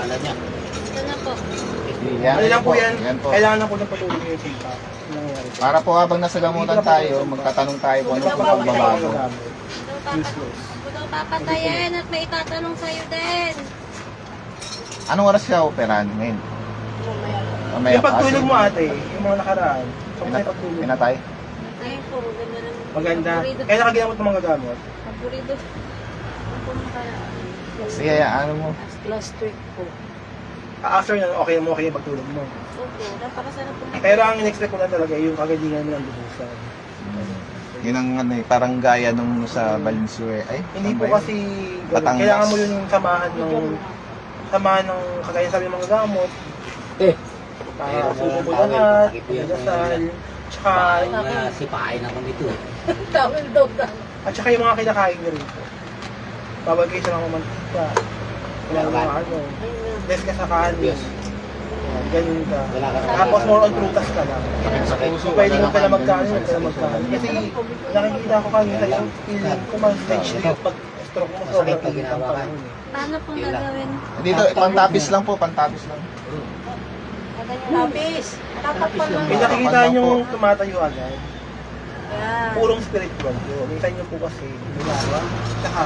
pangalan niya. Ito na po. Yan, Ano lang po yan, yan po. kailangan lang po ng patuloy yung feedback. Ano nangyari po? Para po habang nasa gamutan tayo, magtatanong tayo kung ano po pagbabago. Ako daw papatayin at may itatanong sa'yo din. Anong oras siya operahan ngayon? Mamaya Yung pa. pagtulog mo ate, yung mga nakaraan, so may pagtulog. Pinatay? Ay po, ganda ng... Maganda. Paborido. Kaya nakaginamot ng mga gamot. Paborido. Ano po nakaraan? Sige, ano mo? Last week po. After nun, okay mo, okay yung pagtulog mo. Opo, napakasarap po. Pero ang in-expect ko lang talaga, yung kagalingan mo ng lubusan. Yun ang ano eh, parang gaya nung sa Valenzuela. Ay, Hindi saan po ba yun? kasi, Batangas. kailangan mo yun yung samahan ng kagaya sabi ng mga gamot. Eh, Para Meron suko na po tawag, lahat, sakit po yan. dasal, tsaka, parang sipain ako nito eh. Tawin daw na. at tsaka yung mga kinakain nyo rin po. Bawal kayo sa mga mantika. Kailangan mo ano, less ka sa kanin. Yes. Yan, ganun ka. Wala ka na- Tapos more on prutas ka lang. Sakit sa puso. So, pwede wala mo pala naman magkaano, dun huwag sa ka magkaano. Kasi puso. nakikita ko kanina yung feeling ko man-stage na yung pag-stroke mo sobrang Masakit pag init ang ginawa ka. panahon eh. Paano pong gagawin? Dito, pantapis lang po, pantapis lang. Lapis. Tatakpan lang. May nakikita nyo tumatayo agad. Yan. Purong spiritual yun. Minsan nyo po kasi nilawa. Tsaka,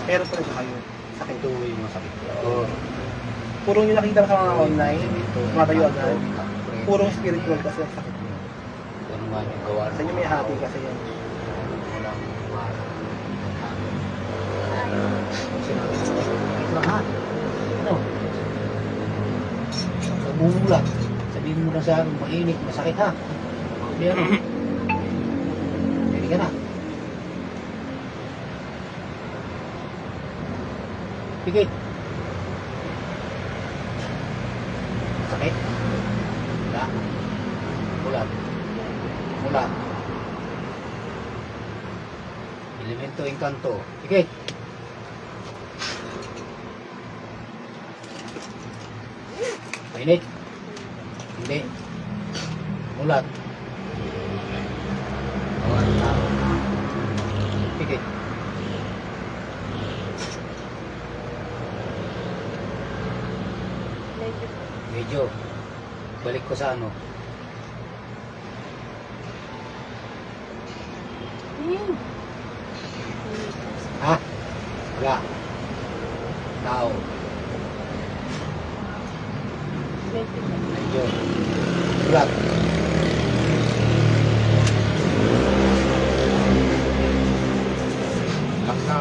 pero talaga kayo. Sakit. Ito yung masakit. Oo. Purong yung nakikita sa mga online, tumatayo agad. Purong spiritual kasi ang sakit nyo. Ito naman yung gawa. Sa inyo may happy kasi yan. Walang sinabi ko, sakit lang ha. Ano? Nagmumulat. Sabihin mo na sa akin, mainit, masakit ha. Hindi ano. Hindi ka na. Pikit. Sakit. Wala. Mulat. Mulat. Elemento engkanto. Pikit. Mainit. Hindi. Mulat. Pikit. Medyo. Balik ko sa ano. Ha? Wala. Tao. Medyo. Mulat.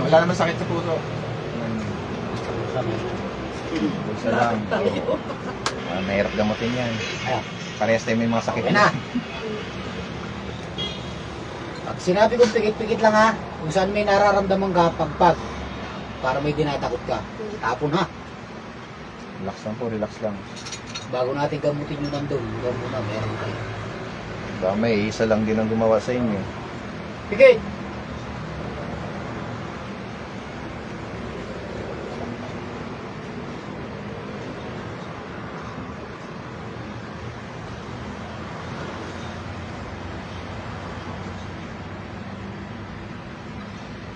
Wala naman sakit sa puso. Sabi. Pulsa lang. Mahirap gamutin yan. Ayan. Parehas tayo may mga sakit. Okay na. Pag sinabi kong pikit-pikit lang ha, kung saan may nararamdaman ka, pagpag. Para may dinatakot ka. Tapon ha. Relax lang po, relax lang. Bago natin gamutin yung nandun, huwag muna, meron kayo. Baka may isa lang din ang gumawa sa inyo. Pikit!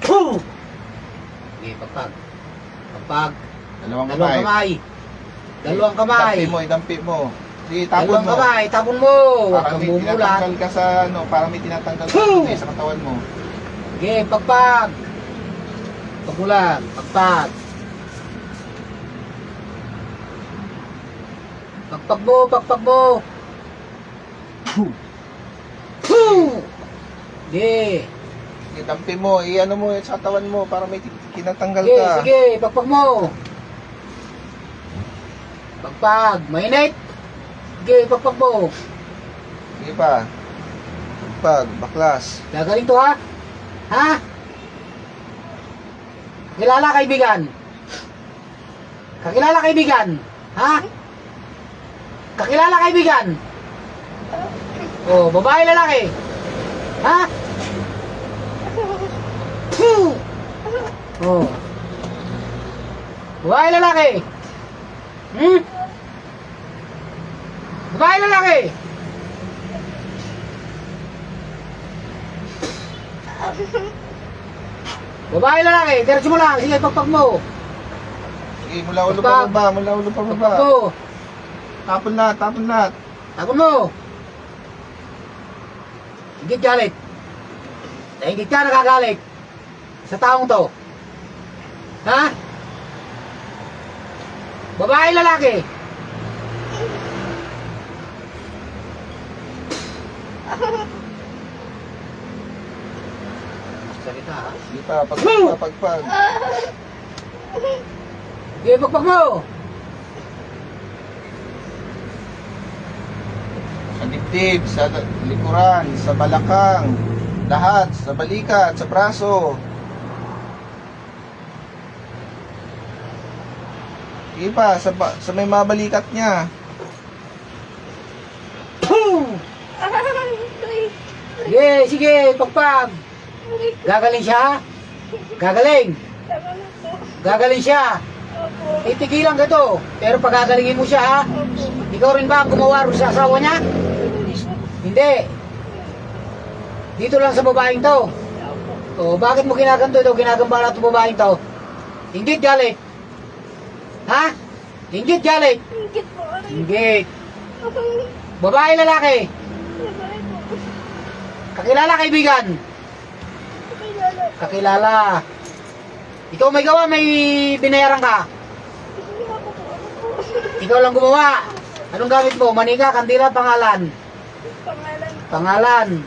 Boom! Okay, pagpag. Pagpag. Dalawang Dalawang kamay. Dalawang kamay. Idampi mo. Sige, tapon Dalawang mo. kamay, tapon mo. Huwag Para kang may bumulat. tinatanggal ka sa ano, para may tinatanggal ka sa katawan mo. Okay, pagpag. Pagmulan, pagpag. Pagpag mo, pagpag mo. Okay. Idampi mo, i-ano mo sa katawan mo para may tinatanggal Sige, ka. sige, pagpag mo. Pagpag, mainit. Sige, pagpag mo. Sige pa. Pag, baklas. Gagaling to ha? Ha? Kakilala kaibigan? Kakilala kaibigan? Ha? Kakilala kaibigan? Oh, babae lalaki? Ha? Oh. Babae lalaki? Hmm? Babae lalaki? Babae lalaki, diretso mo lang, sige pagpag mo. Sige, Sige, mula ulo pa baba, mula ulo pa baba. Pagpag mo. Tapon lahat, tapon lahat. Tapon mo. Higit galit. Higit ka nakagalit. Sa taong to. Ha? Babae, lalaki. Salita ha? Sige pa, pagpag. Sige, pagpag mo. Sa dibdib, sa likuran, sa balakang, lahat, sa balikat, sa braso. Sige pa, sa may mga balikat niya. Sige, sige, pagpag. Gagaling siya? Gagaling. Gagaling siya. Itigilan ka to. Pero pagagalingin mo siya ha. Ikaw rin ba ang gumawa rin sa asawa niya? Hindi. Dito lang sa babaeng to. O, bakit mo ginaganto ito? Ginagambala ito babaeng to. Inggit galit. Ha? Inggit galit. Ingit po. Inggit. Babae, lalaki. Kakilala, kaibigan. Kakilala. Ikaw may gawa, may binayaran ka. Ikaw lang gumawa. Anong gamit mo? Manika, kandila, pangalan. Pangalan.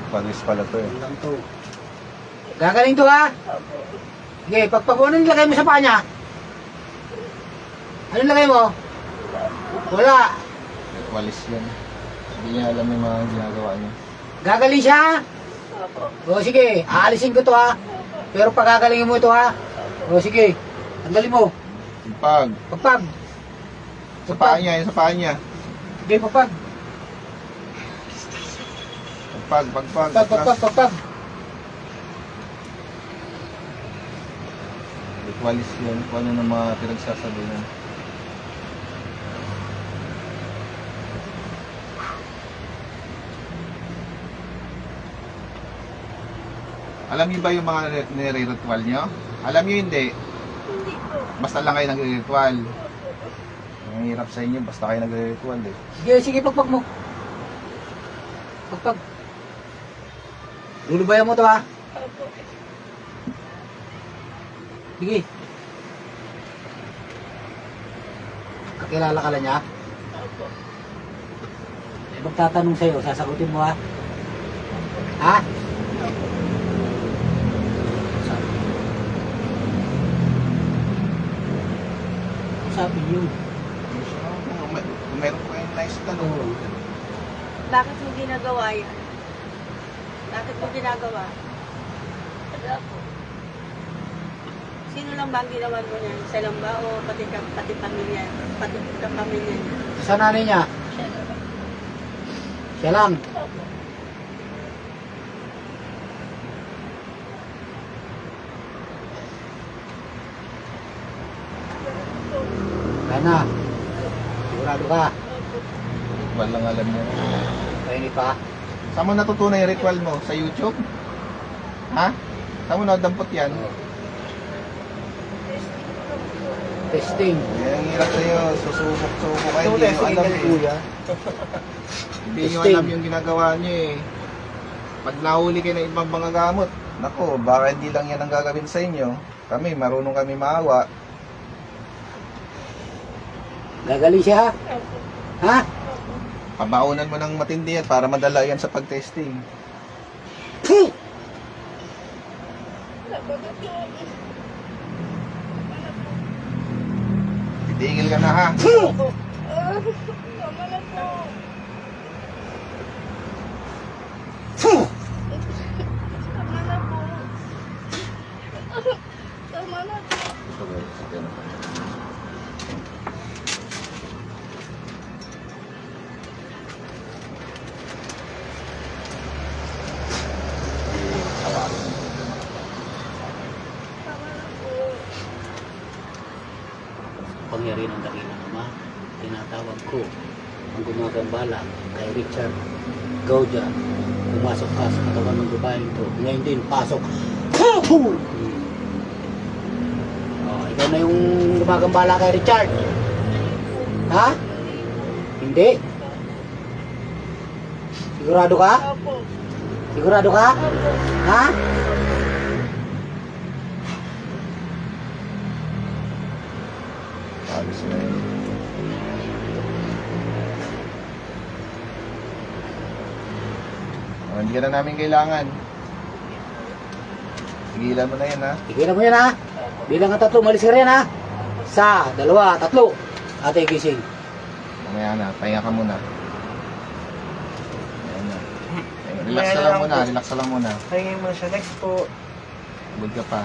Panis pala to eh. Lang to. Gagaling to ha? Sige, pagpapunan nilagay mo sa paa niya. Anong lagay mo? Wala. Walis yan. Hindi niya alam yung mga ginagawa niya. Gagaling siya? O sige, aalisin ko to ha. Pero pagagalingin mo ito ha. O sige, tanggalin mo. Pag. Pagpag. Sa paa niya, sa paa niya. Sige, pagpag. Pagpag. Pagpag. Walis yan. Kung ano ng mga pinagsasabi niya. Alam niyo ba yung mga nire-ritual niyo? Alam niyo hindi? Hindi po. Basta lang kayo nagre-ritual. Ang hirap sa inyo, basta kayo nagre-ritual eh. Sige, sige, pagpag mo. Pagpag. Lulubayan mo to ha. Sige. Kakilala ka lang niya? Magtatanong sa'yo, sasagutin mo ha? Ha? Sabi niyo. Kung meron po kayong nice tanong. Bakit mo ginagawa yan? Bakit mo ginagawa? Wala po. Sino lang ba ang ginawa mo niyan? Siya lang ba o pati pamilya? Pati pamilya niya? Sa nanay niya? Siya lang. Siya lang. Kaya na. Sigurado ka. Ritual lang alam niya. Kainit pa. Saan mo natutunan yung ritual mo? Sa YouTube? Ha? Saan mo nadampot yan? Testing. Yan ang hirap sa'yo. Susubok-subok kayo. Ito, Hindi nyo testing alam yan, eh. kuya. Hindi nyo Testing. alam yung ginagawa nyo eh. Pag nahuli kayo ng ibang mga gamot, nako, baka hindi lang yan ang gagawin sa inyo. Kami, marunong kami maawa. Gagaling siya ha? Ha? Pabaunan mo ng matindi yan para madala yan sa pag-testing. Titigil ka na ha. Ito guys, ito na. Pangyari ng dakilang Ama, tinatawag ko ang gumagambala kay Richard Gaudia. Pumasok ka sa katawan ng babaeng ito. Ngayon din, pasok. Ikaw na yung gumagambala kay Richard? Ha? Hindi? Sigurado ka? Opo. Sigurado ka? Opo. Ha? Ayos na yun. Hindi ka na namin kailangan. Tigilan mo na yan, ha? Tigilan mo yan ha. Bilang ang 3, malis ka rin ha. 1, 2, 3. Ate gising. Mamaya na, pahinga ka muna. Ayan na. Relax ka lang muna, relax ka lang muna. Pahingin mo na siya. Next po. Bud ka pa.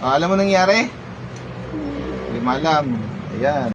Alam mo nangyari? Hindi mo alam. Ayan.